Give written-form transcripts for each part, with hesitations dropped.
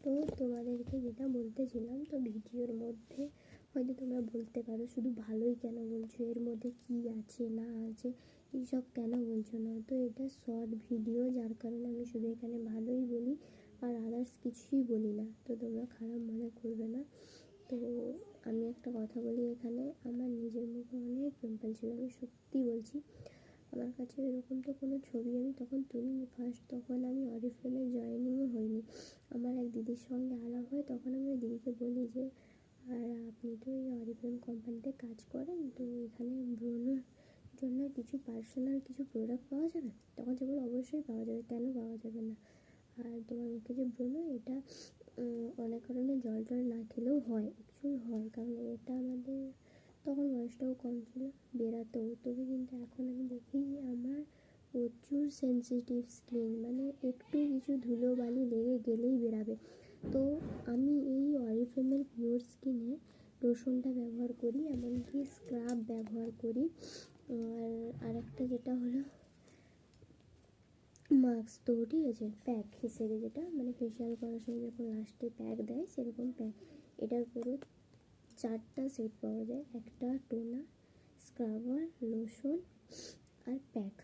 তো তোমাদেরকে যেটা বলতেছিলাম, তো ভিডিওর মধ্যে হয়তো তোমরা বলতে পারো শুধু ভালোই কেন বলছো, এর মধ্যে কি আছে না আছে এইসব কেন বলছো না। তো এটা শর্ট ভিডিও, যার কারণে আমি শুধু এখানে ভালোই বলি আর আদার্স কিছুই বলি না, তো তোমরা খারাপ মনে করবে না। তো আমি একটা কথা বলি, এখানে আমার নিজের মুখে অনেক পিম্পল ছিল, আমি সত্যি বলছি। আমার কাছে এরকম তো কোনো ছবি আমি তখন তুলিনি ফার্স্ট, তখন আমি অরিফ্লেমে জয়েনিংও হইনি। আমার এক দিদির সঙ্গে আলাপ হয়, তখন আমি ওই দিদিকে বলি যে আর আপনি তো এই অরিফ্লেম কোম্পানিতে কাজ করেন, তো এখানে ব্রণের জন্য কিছু পার্সোনাল কিছু প্রোডাক্ট পাওয়া যাবে? তখন সে বলে অবশ্যই পাওয়া যাবে, কেন পাওয়া যাবে না। আর তোমার মুখে যে ব্রণ, এটা অনেক কারণে জল টল না খেলেও হয়, অ্যাকচুয়ালি হয়, কারণ এটা আমাদের তখন বয়সটাও কম ছিল, বেরাতেও। তবে কিন্তু এখন আমি দেখি যে আমার প্রচুর সেন্সিটিভ স্কিন, মানে একটু কিছু ধুলোবালি লেগে গেলেই বেরাবে। তো আমি এই অরিফ্লেমের পিওর স্কিনে লোশনটা ব্যবহার করি, এমনকি স্ক্রাব ব্যবহার করি, আর আরেকটা যেটা হলো মাস্ক। তো ঠিক আছে, প্যাক হিসেবে যেটা মানে ফেশিয়াল করার সময় যখন লাস্টে প্যাক দেয় সেরকম প্যাক। এটার পুরো 4টা সেট পাওয়া যায়, একটা টোনার, স্ক্রাবার, লোশন আর প্যাক।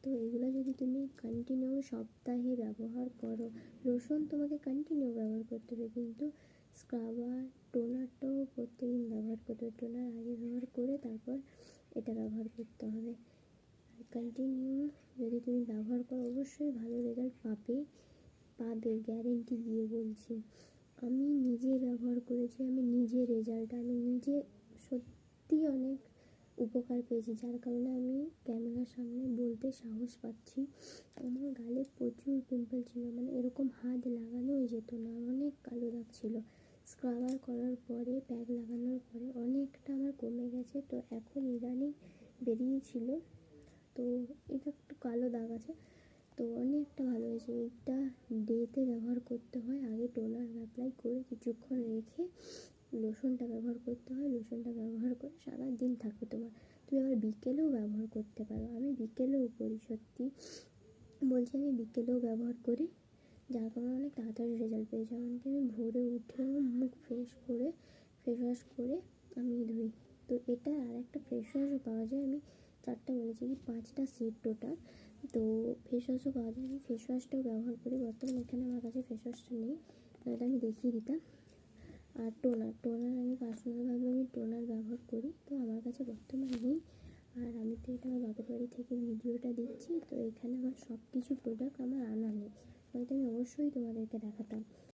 তো এগুলো যদি তুমি কন্টিনিউ সপ্তাহে ব্যবহার করো, লোশন তোমাকে কন্টিনিউ ব্যবহার করতে হবে, কিন্তু স্ক্রাবার টোনারটাও প্রত্যেকদিন ব্যবহার করতে হবে। টোনার আগে ব্যবহার করে তারপর এটা ব্যবহার করতে হবে। আর কন্টিনিউ যদি তুমি ব্যবহার করো অবশ্যই ভালো রেজাল্ট পাবে, গ্যারেন্টি দিয়ে বলছি। আমি নিজে ব্যবহার করেছি, আমি নিজে রেজাল্ট, আমি নিজে সত্যি অনেক উপকার পেয়েছি, যার কারণে আমি ক্যামেরার সামনে বলতে সাহস পাচ্ছি। আমার গালে প্রচুর পিম্পল ছিল, মানে এরকম হাত লাগানোই যেত না, অনেক কালো দাগ ছিল। স্ক্রাবার করার পরে, প্যাক লাগানোর পরে অনেকটা আমার কমে গেছে। তো এখন ইদানিং বেরিয়েছিল, তো এটা একটু কালো দাগ আছে, তো অনেকটা ভালো হয়েছে। এটা ডেতে ব্যবহার করতে হয়, আগে টোনার অ্যাপ্লাই করে কিছুক্ষণ রেখে লোশনটা ব্যবহার করতে হয়। লোশনটা ব্যবহার করে সারা দিন থাকবে তোমার। তুমি আবার বিকেলেও ব্যবহার করতে পারো, আমি বিকেলেও করি, সত্যি বলছি আমি বিকেলেও ব্যবহার করি, যার কারণে অনেক তাড়াতাড়ি রেজাল্ট পেয়েছি। এমনকি আমি ভোরে উঠেও মুখ ফ্রেশ করে ফেস ওয়াশ করে আমি ধুই। তো এটা আর একটা ফেস ওয়াশও পাওয়া যায়, আমি 4টা বলেছি কি 5টা সেট টোটাল। তো ফেস ওয়াশও পাওয়া যায়, আমি ফেস ওয়াশটাও ব্যবহার করি। বর্তমানে এখানে আমার কাছে ফেস ওয়াশটা নেই, নয়তো আমি দেখিয়ে দিতাম। আর টোনার আমি পার্সোনালভাবে আমি টোনার ব্যবহার করি, তো আমার কাছে বর্তমানে নেই। আর আমি তো এটা আমার বাপের বাড়ি থেকে ভিডিওটা দিচ্ছি, তো এখানে আমার সব কিছু প্রোডাক্ট আমার আনা নেই, হয়তো আমি অবশ্যই তোমাদেরকে দেখাতাম।